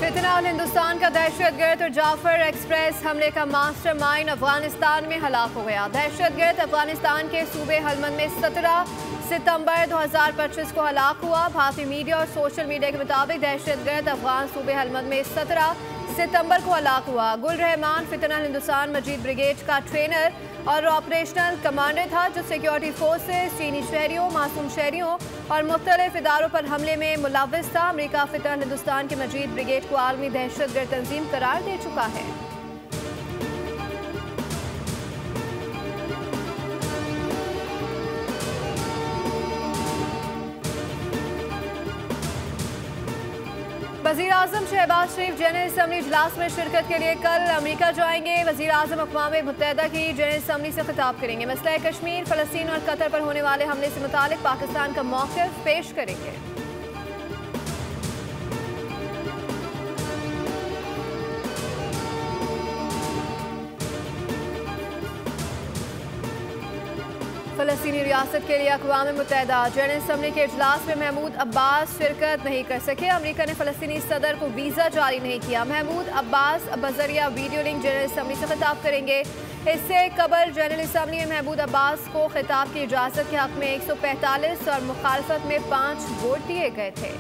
फितनाल हिंदुस्तान का दहशतगर्द और जाफर एक्सप्रेस हमले का मास्टरमाइंड अफगानिस्तान में हलाक हो गया। दहशतगर्द अफगानिस्तान के सूबे हलमंद में 17 सितंबर 2025 को हलाक हुआ। भारतीय मीडिया और सोशल मीडिया के मुताबिक दहशतगर्द अफगान सूबे हलमंद में 17 सितंबर को हलाक हुआ। गुल रहमान फितनाल हिंदुस्तान मजीद ब्रिगेड का ट्रेनर और ऑपरेशनल कमांडर था, जो सिक्योरिटी फोर्सेस, चीनी शहरियों, मासूम शहरियों और मुख्तलिफ इदारों पर हमले में मुलव्वस था। अमेरिका फितनाल हिंदुस्तान की मजीद ब्रिगेड को आलमी दहशतगर्द तंजीम करार दे चुका है। वज़ीर आज़म शहबाज शरीफ जनरल असम्बली इजलास में शिरकत के लिए कल अमेरिका जाएंगे। वज़ीर आज़म अक़वाम मुत्तहिदा की जनरल असम्बली से खिताब करेंगे। मसला कश्मीर, फ़लस्तीन और कतर पर होने वाले हमले से मुतालिक पाकिस्तान का मौक़िफ़ पेश करेंगे। फ़लस्तीनी रियासत के लिए अक़वाम मुत्तहिदा जनरल असम्बली के इजलास में महमूद अब्बास शिरकत नहीं कर सके। अमेरिका ने फ़लस्तीनी सदर को वीज़ा जारी नहीं किया। महमूद अब्बास बज़रिया वीडियो लिंक जनरल असम्बली से खिताब करेंगे। इससे कबल जनरल असम्बली में महमूद अब्बास को खिताब की इजाज़त के हक़ में 145 और मुखालफत में 5 वोट दिए गए थे।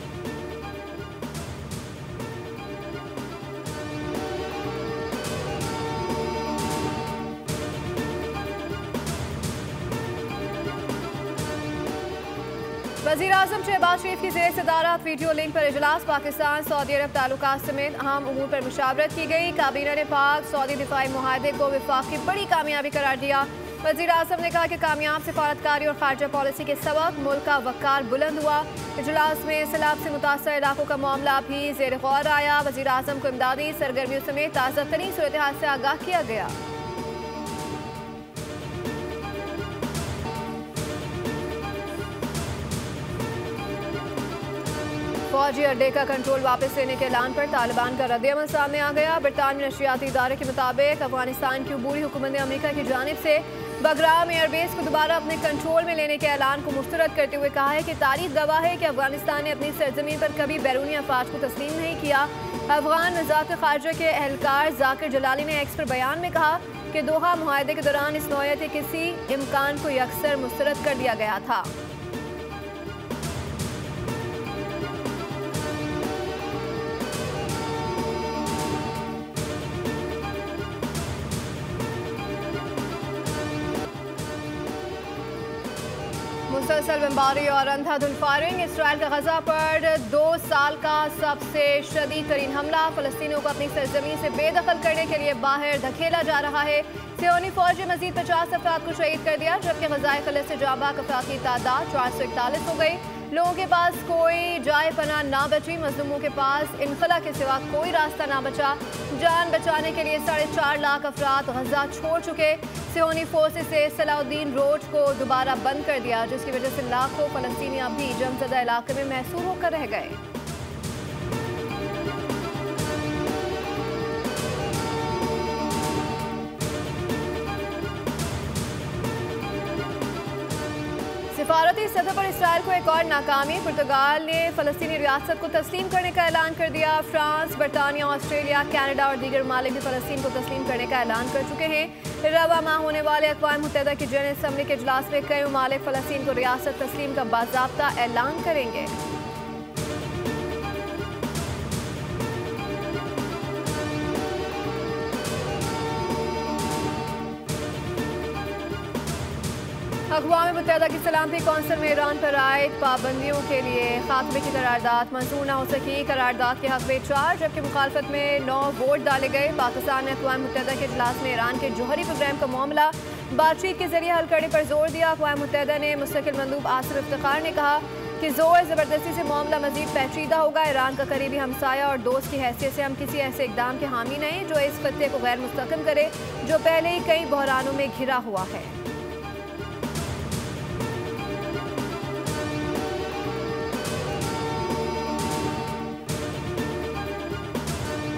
वज़ीर आज़म शहबाज शरीफ की ज़ेर सदारत वीडियो लिंक पर इजलास पाकिस्तान सऊदी अरब ताल्लुकात समेत अहम उमूर पर मुशावरत की गई। काबीना ने पाक सऊदी दिफाई मुआहदे को विफाक की बड़ी कामयाबी करार दिया। वज़ीर आज़म ने कहा कि कामयाब सिफारतकारी और खारजा पॉलिसी के सबक मुल्क का वक़ार बुलंद हुआ। इजलास में सैलाब से मुतासर इलाकों का मामला भी ज़ेर गौर आया। वज़ीर आज़म को इमदादी सरगर्मियों समेत ताज़ा तरीन सूरत हाल से आगाह किया गया। फौजी अड्डे का कंट्रोल वापस लेने के ऐलान पर तालिबान का रद्द-ए-अमल सामने आ गया। बरतानवी नशियाती इदारे के मुताबिक अफगानिस्तान की अबूरी हुकूमत ने अमेरिका की जानिब से बगराम एयरबेस को दोबारा अपने कंट्रोल में लेने के ऐलान को मुस्तरद करते हुए कहा है कि तारीख गवाह है कि अफगानिस्तान ने अपनी सरजमीन पर कभी बैरूनी अफवाज को तस्लीम नहीं किया। अफगान वज़ारत ख़ारजा के एहलकार जाकिर जलाली ने एक्स पर बयान में कहा कि दोहा मुआहदे के दौरान इस नौयत के किसी इम्कान को यकसर मुस्तरद कर दिया गया था। मुसलसल बमबारी और अंधाधुंध फायरिंग। इसराइल का गजा पर 2 साल का सबसे शदीद तरीन हमला। फ़लस्तीनियों को अपनी सरजमीन से बेदखल करने के लिए बाहर धकेला जा रहा है। सियोनी फौज ने मजीद 50 अफराद को शहीद कर दिया, जबकि गज़ाए क़लत से जाबाक अफराद की तादाद 441 हो गई। लोगों के पास कोई जाए पनाह ना बची। मजलूमों के पास इनखला के सिवा कोई रास्ता ना बचा। जान बचाने के लिए 4.5 लाख अफराद गजा छोड़ चुके। सियोनी फोर्सेस से सलाउद्दीन रोड को दोबारा बंद कर दिया, जिसकी वजह से लाखों फ़लस्तीनी अब भी जंगज़दा इलाके में महसूर होकर रह गए। सिफारती सतह पर इसराइल को एक और नाकामी। पुर्तगाल ने फ़लस्तीनी रियासत को तस्लीम करने का ऐलान कर दिया। फ्रांस, बरतानिया, ऑस्ट्रेलिया, कनाडा और दीगर ममालिक भी फ़लस्तीन को तस्लीम करने का ऐलान कर चुके हैं। रवा माह होने वाले अक़वाम मुत्तहिदा की जनरल असम्बली के इजलास में कई ममालिक फ़लस्तीन को रियासत तस्लीम का बाज़ाब्ता ऐलान करेंगे। अक़वाम मुत्तहिदा की सलामती कौंसिल में ईरान पर आयद पाबंदियों के लिए खात्मे की करारदाद मंजूर न हो सकी। करारदाद के हक़ में 4 जबकि मुखालफत में 9 वोट डाले गए। पाकिस्तान ने अक़वाम मुत्तहिदा के इजलास में ईरान के जौहरी प्रोग्राम का मामला बातचीत के जरिए हल करने पर जोर दिया। अक़वाम मुत्तहिदा ने मुस्तकिल मंदूब आसिफ इफ्तिखार ने कहा कि जोर ज़बरदस्ती से मामला मज़ीद पेचीदा होगा। ईरान का करीबी हमसाया और दोस्त की हैसियत से हम किसी ऐसे इक़दाम के हामी नहीं जो इस खत्ते को गैर मुस्तहकम करे, जो पहले ही कई बहरानों में घिरा हुआ है।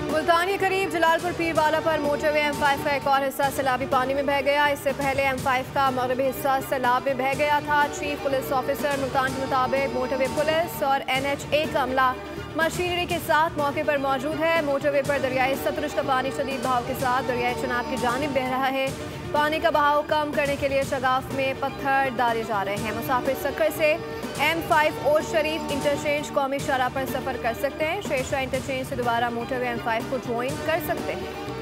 मुल्तान के करीब जलालपुर पीरवाला पर मोटरवे M5 का एक और हिस्सा सैलाबी पानी में बह गया। इससे पहले M5 का मगरबी हिस्सा सैलाब में बह गया था। चीफ पुलिस ऑफिसर मुल्तान के मुताबिक मोटरवे पुलिस और NHA का अमला मशीनरी के साथ मौके पर मौजूद है। मोटरवे पर दरियाई सतलुज का पानी शदीद बहाव के साथ दरियाई चनाब की जानिब बह रहा है। पानी का बहाव कम करने के लिए शगाफ में पत्थर डाले जा रहे हैं। मुसाफिर सक्कर से M5 और शरीफ इंटरचेंज कौमी शराह पर सफर कर सकते हैं। शेरशाह इंटरचेंज से दोबारा मोटरवे M5 को ज्वाइन कर सकते हैं।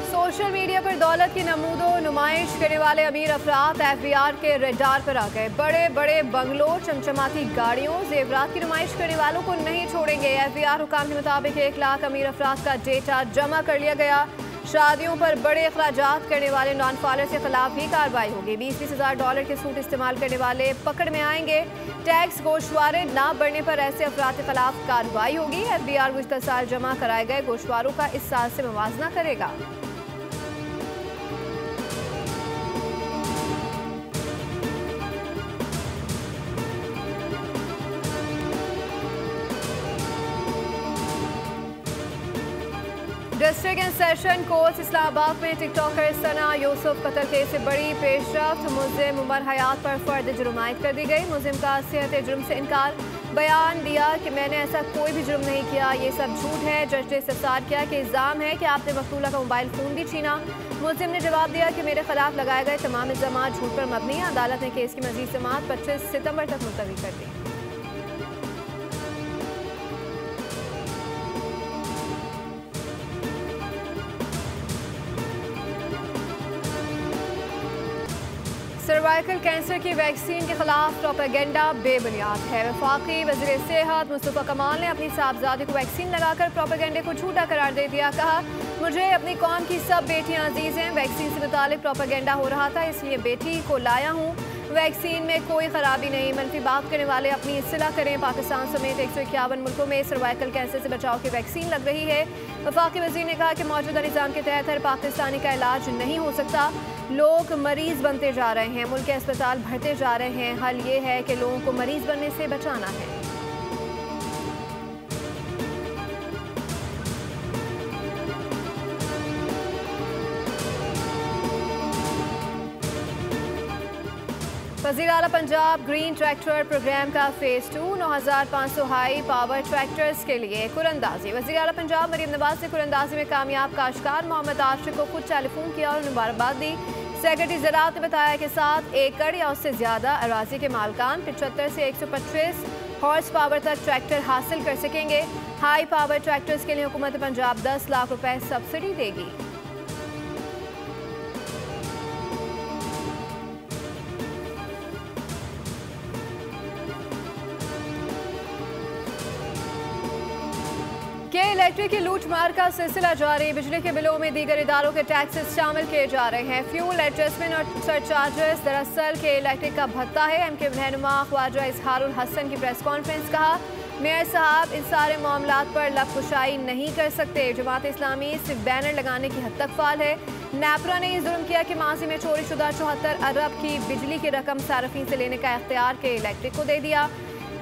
सोशल मीडिया पर दौलत की नमूदो नुमाइश करने वाले अमीर अफराद FBI के रेडार पर आ गए। बड़े बड़े बंगलों, चमचमाती गाड़ियों, जेवरात की नुमाइश करने वालों को नहीं छोड़ेंगे। FBI हुकाम के मुताबिक 1 लाख अमीर अफराद का डेटा जमा कर लिया गया। शादियों पर बड़े अखराजात करने वाले नॉन फॉलोअर के खिलाफ भी कार्रवाई होगी। $20-20 हज़ार के सूट इस्तेमाल करने वाले पकड़ में आएंगे। टैक्स गोशवारे ना बढ़ने पर ऐसे अफराद के खिलाफ कार्रवाई होगी। FBI गुज़श्ता साल जमा कराए गए गोशवारों का इस साल से मुवाजना करेगा। District and session court Islamabad में टिकटॉकर सना यूसुफ कत्ल केस से बड़ी पेशरफ्त। मुल्जिम उमर हयात पर फर्द जुर्म आयद कर दी गई। मुल्जिम का सेहत जुर्म से इनकार। बयान दिया कि मैंने ऐसा कोई भी जुर्म नहीं किया, ये सब झूठ है। जज ने इस्तफसार किया कि इल्ज़ाम है कि आपने मकतूला का मोबाइल फ़ोन भी छीना। मुल्जिम ने जवाब दिया कि मेरे खिलाफ लगाए गए तमाम इल्ज़ाम झूठ पर मबनी है। अदालत ने केस की मज़ीद समाअत 25 सितंबर तक मुलतवी कर दी। सर्वाइकल कैंसर की वैक्सीन के खिलाफ प्रोपेगेंडा बेबुनियाद है। वफाकी वज़ीर सेहत मुस्तफ़ा कमाल ने अपनी साहबजादी को वैक्सीन लगाकर प्रोपेगेंडे को झूठा करार दे दिया। कहा, मुझे अपनी कौम की सब बेटियां अजीज़ हैं। वैक्सीन से मुतालिक प्रोपेगेंडा हो रहा था, इसलिए बेटी को लाया हूँ। वैक्सीन में कोई खराबी नहीं। मनफी बात करने वाले अपनी इस्तिला करें। पाकिस्तान समेत 151 मुल्कों में सर्वाइकल कैंसर से बचाव की वैक्सीन लग रही है। वफाकी वज़ीर ने कहा कि मौजूदा निज़ाम के तहत हर पाकिस्तानी का इलाज नहीं हो सकता। लोग मरीज बनते जा रहे हैं, मुल्क के अस्पताल भरते जा रहे हैं। हल ये है कि लोगों को मरीज बनने से बचाना है। वज़ीर आला पंजाब ग्रीन ट्रैक्टर प्रोग्राम का फेज़ 2 9,500 हाई पावर ट्रैक्टर्स के लिए कुरंदाजी। वज़ीर आला पंजाब मरीम नवाज ने कुरंदाजी में कामयाब काश्तकार मोहम्मद आशिक को खुद टेलीफोन किया और मुबारकबाद दी। सेक्रेटरी ज़राअत ने बताया कि 7 एकड़ या उससे ज़्यादा अराजी के मालकान 75 से 125 हॉर्स पावर तक ट्रैक्टर हासिल कर सकेंगे। हाई पावर ट्रैक्टर्स के लिए हुकूमत पंजाब 10 लाख रुपए सब्सिडी देगी। के इलेक्ट्रिक की लूटमार का सिलसिला जारी। बिजली के बिलों में दीगर इदारों के टैक्सेस शामिल किए जा रहे हैं। फ्यूल एडजस्टमेंट और सरचार्जेस दरअसल के इलेक्ट्रिक का भत्ता है। MK रहनुमा ख्वाजा इजहारुल हसन की प्रेस कॉन्फ्रेंस। कहा, मेयर साहब इन सारे मामलात पर लबकुशाई नहीं कर सकते। जमात इस्लामी सिर्फ बैनर लगाने की हद तक फाल है। नेपरा ने ये जुर्म किया कि माजी में चोरी शुदा 74 अरब की बिजली की रकम सार्फिन से लेने का इख्तियार के इलेक्ट्रिक को दे दिया।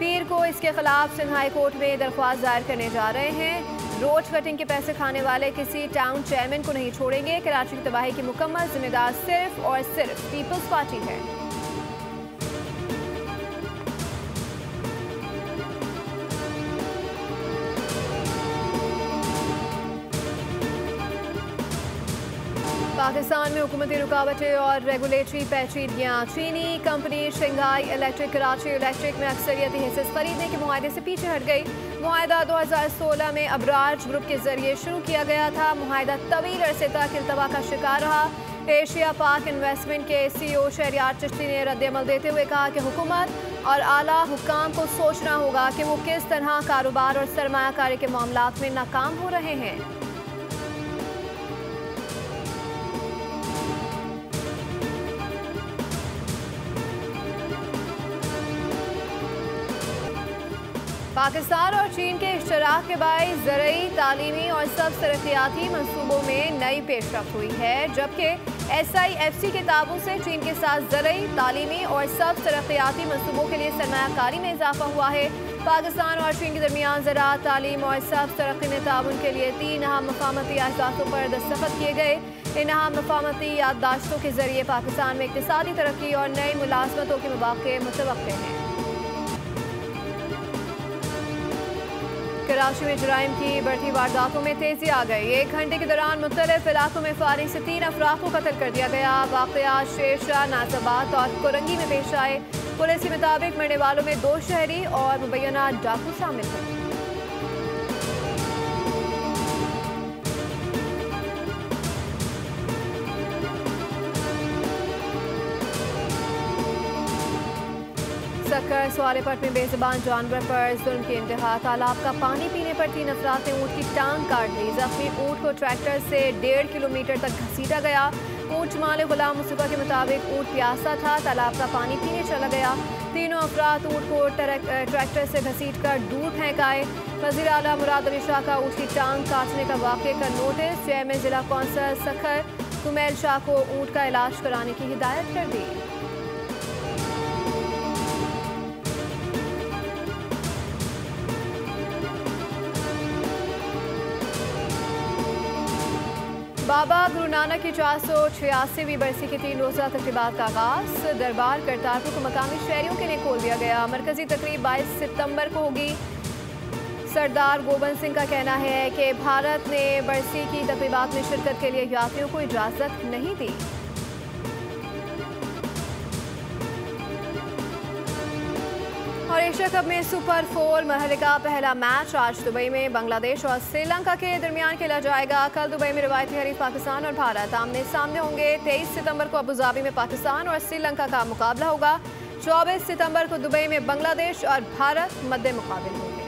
पीर को इसके खिलाफ सिंध हाई कोर्ट में दरख्वास्त दायर करने जा रहे हैं। रोड कटिंग के पैसे खाने वाले किसी टाउन चेयरमैन को नहीं छोड़ेंगे। कराची की तबाही की मुकम्मल जिम्मेदार सिर्फ और सिर्फ पीपल्स पार्टी है। पाकिस्तान में हुकूमती रुकावटें और रेगुलेटरी पेचीदगियाँ। चीनी company Shanghai electric Karachi electric में अक्सरियती हिस्सें खरीदने के मुआहदे से पीछे हट गई। मुआहदा 2016 में अबराज ग्रुप के जरिए शुरू किया गया था। मुआहदा तवील अरसे तक इल्तवा का शिकार रहा। एशिया पाक इन्वेस्टमेंट के CEO शहरियार चिश्ती ने रद्दअमल देते हुए कहा कि हुकूमत और आला हुक्काम को सोचना होगा कि वो किस तरह कारोबार और सरमायाकारी के मामलात में नाकाम हो रहे हैं। पाकिस्तान और चीन के इश्तराक के बाइस ज़रई, तालीमी और सब तरक्याती मंसूबों में नई पेशरफ्त हुई है, जबकि SIFC के ताबून से चीन के साथ ज़रई, तालीमी और सब तरक्याती मनसूबों के लिए सरमायाकारी में इजाफा हुआ है। पाकिस्तान और चीन के दरमियान ज़राअत, तालीम और सब तरक्की में ताउन के लिए 3 अहम मफाहमती अहदाफों पर दस्तखत किए गए। इन अहम मफाहमती याददाश्तों के जरिए पाकिस्तान में इक़्तिसादी तरक्की और नई मुलाज़मतों के मौक़े मुतवक्किल हैं। कराची में जराइम की बढ़ती वारदातों में तेजी आ गई। 1 घंटे के दौरान मुख्तलिफ इलाकों में फायरिंग से 3 अफराद को कत्ल कर दिया गया। वाक़यात शेरशाह, नाज़ाबाद और कोरंगी में पेश आए। पुलिस के मुताबिक मरने वालों में 2 शहरी और मुबैना डाकू शामिल हैं। सक्कर स्वालेपट में बेज़बान जानवर पर जुल्म की इंतहा। तालाब का पानी पीने पर 3 अफराद ने ऊँट की टांग काट दी। जख्मी ऊँट को ट्रैक्टर से 1.5 किलोमीटर तक घसीटा गया। ऊँट मालिक गुलाम मुस्तफा के मुताबिक ऊँट प्यासा था, तालाब का पानी पीने चला गया। तीनों अफराद ऊँट को ट्रैक्टर से घसीट कर दूर फेंक आए। वज़ीर आला मुराद अली शाह का ऊँट की टांग काटने का वाक़े का नोटिस। चेयरमैन जिला कौंसल सक्कर कुमैल शाह को ऊँट का इलाज कराने की हिदायत कर दी। बाबा गुरु नानक की 486वीं बरसी की 3 रोज़ा तकरीबात का आगाज़। दरबार करतारपुर को मकामी शहरियों के लिए खोल दिया गया। मरकजी तकरीब 22 सितंबर को होगी। सरदार गोबंद सिंह का कहना है कि भारत ने बरसी की तकरीबात में शिरकत के लिए यात्रियों को इजाज़त नहीं दी। और एशिया कप में सुपर 4 मरहले का पहला मैच आज दुबई में बांग्लादेश और श्रीलंका के दरमियान खेला जाएगा। कल दुबई में रिवायती हरीफ पाकिस्तान और भारत आमने सामने होंगे। 23 सितंबर को अबूधाबी में पाकिस्तान और श्रीलंका का मुकाबला होगा। 24 सितंबर को दुबई में बांग्लादेश और भारत मद्दे मुकाबिल होंगे।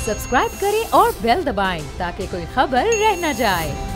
सब्सक्राइब करें और बेल दबाएं ताकि कोई खबर रह न जाए।